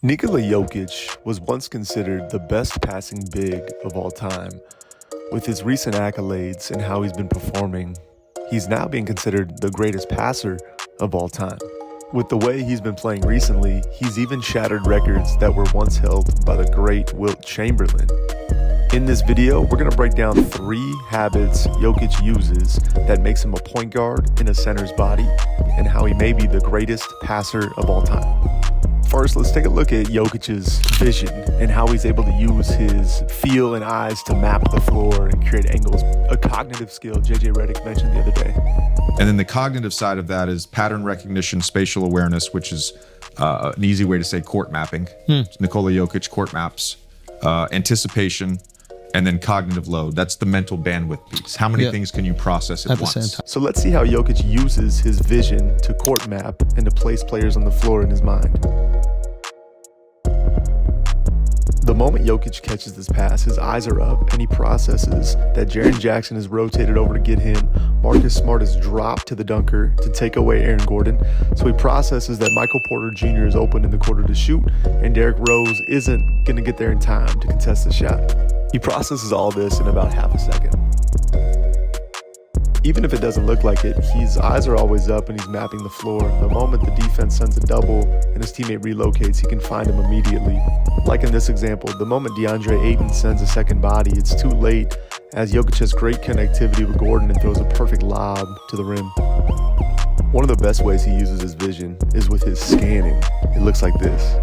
Nikola Jokić was once considered the best passing big of all time. With his recent accolades and how he's been performing, he's now being considered the greatest passer of all time. With the way he's been playing recently, he's even shattered records that were once held by the great Wilt Chamberlain. In this video, we're going to break down 3 habits Jokić uses that makes him a point guard in a center's body and how he may be the greatest passer of all time. First, let's take a look at Jokic's vision and how he's able to use his feel and eyes to map the floor and create angles. A cognitive skill JJ Redick mentioned the other day. And then the cognitive side of that is pattern recognition, spatial awareness, which is an easy way to say court mapping. Nikola Jokić court maps, anticipation, and then cognitive load. That's the mental bandwidth piece. How many things can you process at once? The same time. So let's see how Jokić uses his vision to court map and to place players on the floor in his mind. The moment Jokić catches this pass, his eyes are up and he processes that Jaren Jackson is rotated over to get him. Marcus Smart is dropped to the dunker to take away Aaron Gordon. So he processes that Michael Porter Jr. is open in the quarter to shoot and Derrick Rose isn't going to get there in time to contest the shot. He processes all this in about half a second. Even if it doesn't look like it, his eyes are always up and he's mapping the floor. The moment the defense sends a double and his teammate relocates, he can find him immediately. Like in this example, the moment DeAndre Ayton sends a second body, it's too late as Jokić has great connectivity with Gordon and throws a perfect lob to the rim. One of the best ways he uses his vision is with his scanning. It looks like this.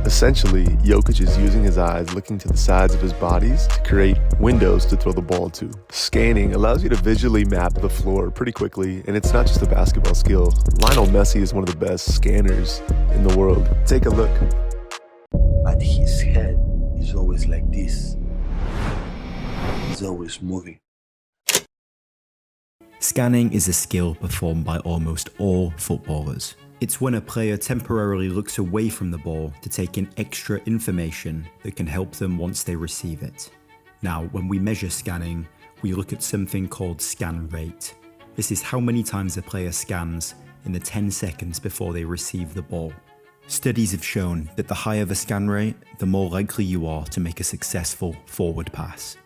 Essentially, Jokić is using his eyes looking to the sides of his bodies to create windows to throw the ball to. Scanning allows you to visually map the floor pretty quickly, and it's not just a basketball skill. Lionel Messi is one of the best scanners in the world. Take a look. But his head is always like this. He's always moving. Scanning is a skill performed by almost all footballers. It's when a player temporarily looks away from the ball to take in extra information that can help them once they receive it. Now, when we measure scanning, we look at something called scan rate. This is how many times a player scans in the 10 seconds before they receive the ball. Studies have shown that the higher the scan rate, the more likely you are to make a successful forward pass.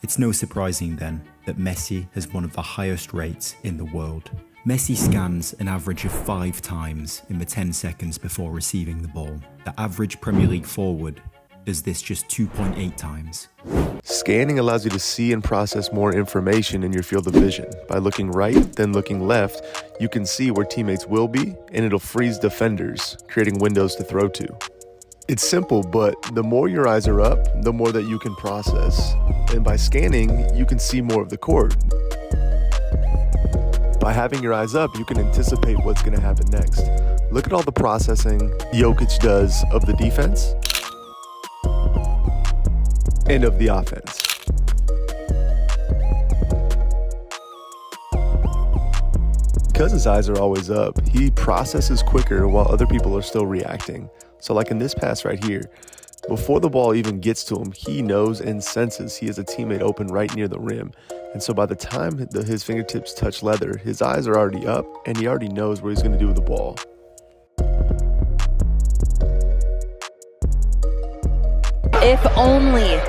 It's no surprising then that Messi has one of the highest rates in the world. Messi scans an average of 5 times in the 10 seconds before receiving the ball. The average Premier League forward does this just 2.8 times. Scanning allows you to see and process more information in your field of vision. By looking right, then looking left, you can see where teammates will be, and it'll freeze defenders, creating windows to throw to. It's simple, but the more your eyes are up, the more that you can process. And by scanning, you can see more of the court. By having your eyes up, you can anticipate what's going to happen next. Look at all the processing Jokić does of the defense and of the offense. Because his eyes are always up, he processes quicker while other people are still reacting. So like in this pass right here, before the ball even gets to him, he knows and senses he has a teammate open right near the rim. And so by the time his fingertips touch leather, his eyes are already up and he already knows what he's going to do with the ball. If only.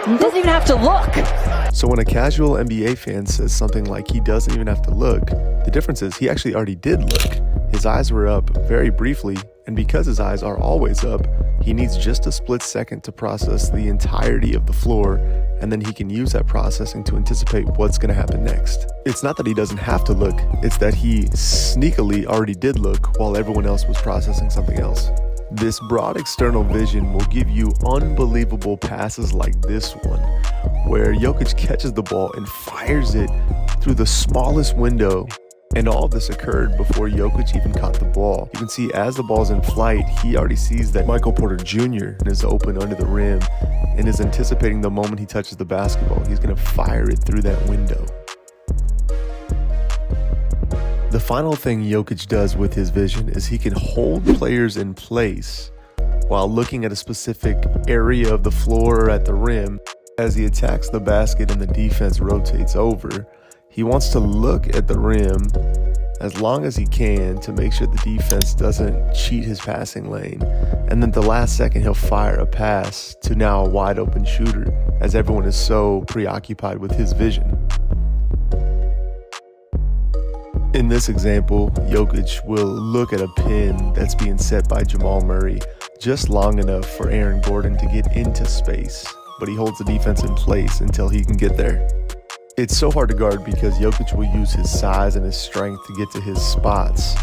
He doesn't even have to look. So when a casual NBA fan says something like he doesn't even have to look, the difference is he actually already did look. His eyes were up very briefly, and because his eyes are always up, he needs just a split second to process the entirety of the floor, and then he can use that processing to anticipate what's going to happen next. It's not that he doesn't have to look, it's that he sneakily already did look while everyone else was processing something else. This broad external vision will give you unbelievable passes like this one, where Jokić catches the ball and fires it through the smallest window. And all of this occurred before Jokić even caught the ball. You can see as the ball's in flight, he already sees that Michael Porter Jr. is open under the rim and is anticipating the moment he touches the basketball. He's going to fire it through that window. The final thing Jokić does with his vision is he can hold players in place while looking at a specific area of the floor or at the rim. As he attacks the basket and the defense rotates over, he wants to look at the rim as long as he can to make sure the defense doesn't cheat his passing lane. And then at the last second, he'll fire a pass to now a wide open shooter, as everyone is so preoccupied with his vision. In this example, Jokic will look at a pin that's being set by Jamal Murray just long enough for Aaron Gordon to get into space, but he holds the defense in place until he can get there. It's so hard to guard because Jokic will use his size and his strength to get to his spots,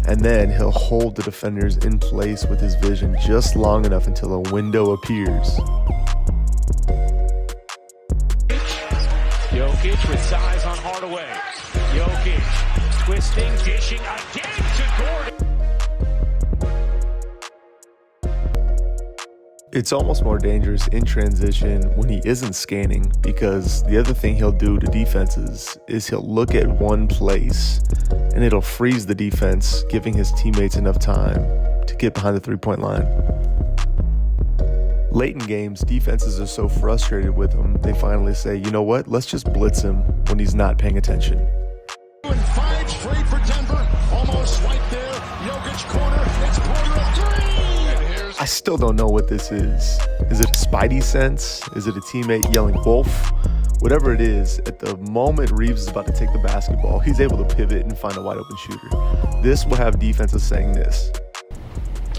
and then he'll hold the defenders in place with his vision just long enough until a window appears. Jokic with size on Hardaway. Jokic twisting, dishing again to Gordon. It's almost more dangerous in transition when he isn't scanning, because the other thing he'll do to defenses is he'll look at one place and it'll freeze the defense, giving his teammates enough time to get behind the three-point line. Late in games, defenses are so frustrated with him, they finally say, you know what, let's just blitz him when he's not paying attention. 5 straight for Denver, almost right there. Jokic corner, it's Porter a three. I still don't know what this is. Is it a spidey sense? Is it a teammate yelling wolf? Whatever it is, at the moment Reeves is about to take the basketball, he's able to pivot and find a wide open shooter. This will have defenses saying this.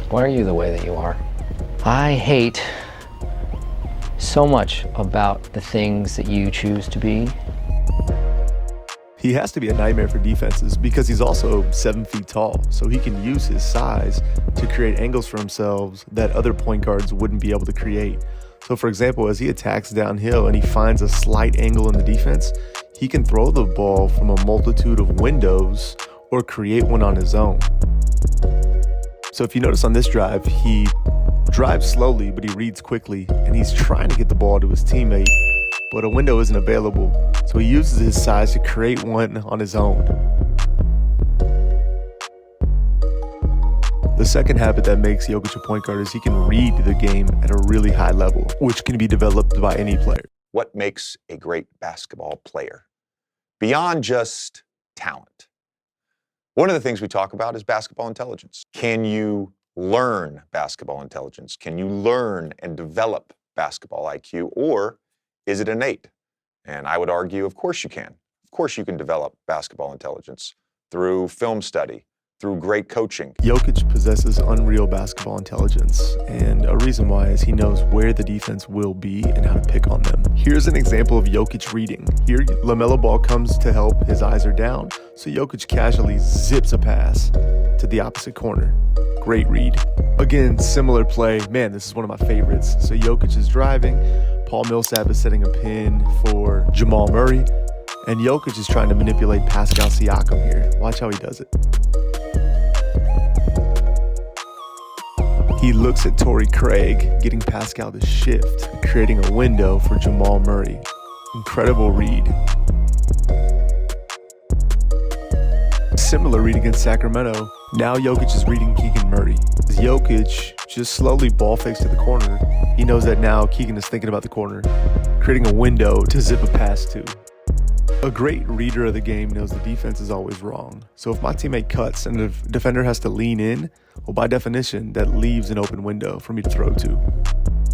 Why are you the way that you are? I hate so much about the things that you choose to be. He has to be a nightmare for defenses because he's also 7 feet tall, so he can use his size to create angles for himself that other point guards wouldn't be able to create. So for example, as he attacks downhill and he finds a slight angle in the defense, he can throw the ball from a multitude of windows or create one on his own. So if you notice on this drive, he drives slowly, but he reads quickly, and he's trying to get the ball to his teammate, but a window isn't available, so he uses his size to create one on his own. The second habit that makes Jokic a point guard is he can read the game at a really high level, which can be developed by any player. What makes a great basketball player? Beyond just talent. One of the things we talk about is basketball intelligence. Can you learn basketball intelligence? Can you learn and develop basketball IQ, or is it innate? And I would argue, of course you can. Of course you can develop basketball intelligence through film study, through great coaching. Jokic possesses unreal basketball intelligence, and a reason why is he knows where the defense will be and how to pick on them. Here's an example of Jokic reading. Here, LaMelo Ball comes to help, his eyes are down, so Jokic casually zips a pass to the opposite corner. Great read. Again, similar play. Man, this is one of my favorites. So Jokic is driving, Paul Millsap is setting a pin for Jamal Murray, and Jokic is trying to manipulate Pascal Siakam here. Watch how he does it. He looks at Torrey Craig, getting Pascal to shift, creating a window for Jamal Murray. Incredible read. Similar read against Sacramento. Now Jokic is reading Keegan Murray. As Jokic just slowly ball fakes to the corner, he knows that now Keegan is thinking about the corner, creating a window to zip a pass to. A great reader of the game knows the defense is always wrong. So if my teammate cuts and the defender has to lean in, well, by definition, that leaves an open window for me to throw to.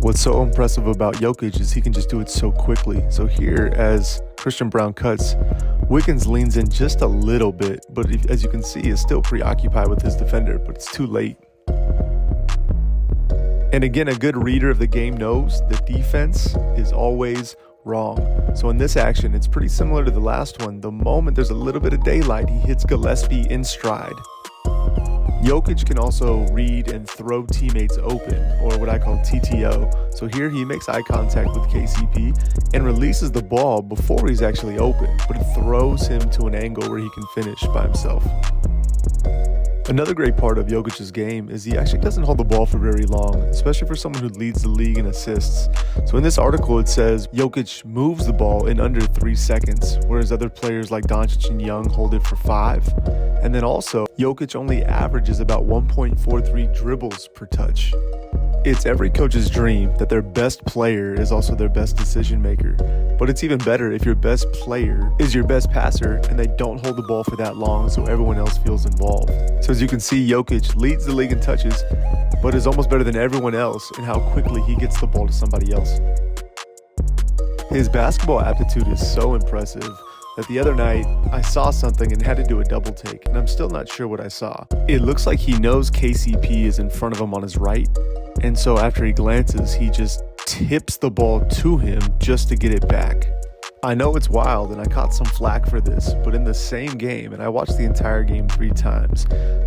What's so impressive about Jokic is he can just do it so quickly. So here, as Christian Braun cuts, Wiggins leans in just a little bit, but as you can see, is still preoccupied with his defender, but it's too late. And again, a good reader of the game knows the defense is always wrong. So in this action, it's pretty similar to the last one. The moment there's a little bit of daylight, he hits Gillespie in stride. Jokic can also read and throw teammates open, or what I call TTO. So here he makes eye contact with KCP and releases the ball before he's actually open, but it throws him to an angle where he can finish by himself. Another great part of Jokic's game is he actually doesn't hold the ball for very long, especially for someone who leads the league in assists. So in this article, it says Jokic moves the ball in under 3 seconds, whereas other players like Doncic and Young hold it for 5. And then also, Jokic only averages about 1.43 dribbles per touch. It's every coach's dream that their best player is also their best decision maker. But it's even better if your best player is your best passer and they don't hold the ball for that long so everyone else feels involved. So as you can see, Jokic leads the league in touches, but is almost better than everyone else in how quickly he gets the ball to somebody else. His basketball aptitude is so impressive that the other night I saw something and had to do a double take, and I'm still not sure what I saw. It looks like he knows KCP is in front of him on his right, and so after he glances, he just tips the ball to him just to get it back. I know it's wild and I caught some flack for this, but in the same game, and I watched the entire game 3 times,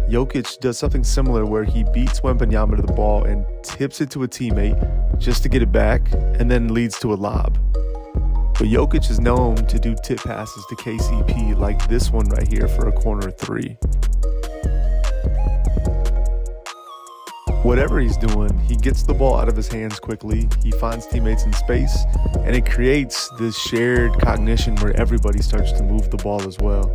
Jokic does something similar where he beats Wembanyama to the ball and tips it to a teammate just to get it back, and then leads to a lob. But Jokic is known to do tip passes to KCP like this one right here for a corner 3. Whatever he's doing, he gets the ball out of his hands quickly, he finds teammates in space, and it creates this shared cognition where everybody starts to move the ball as well.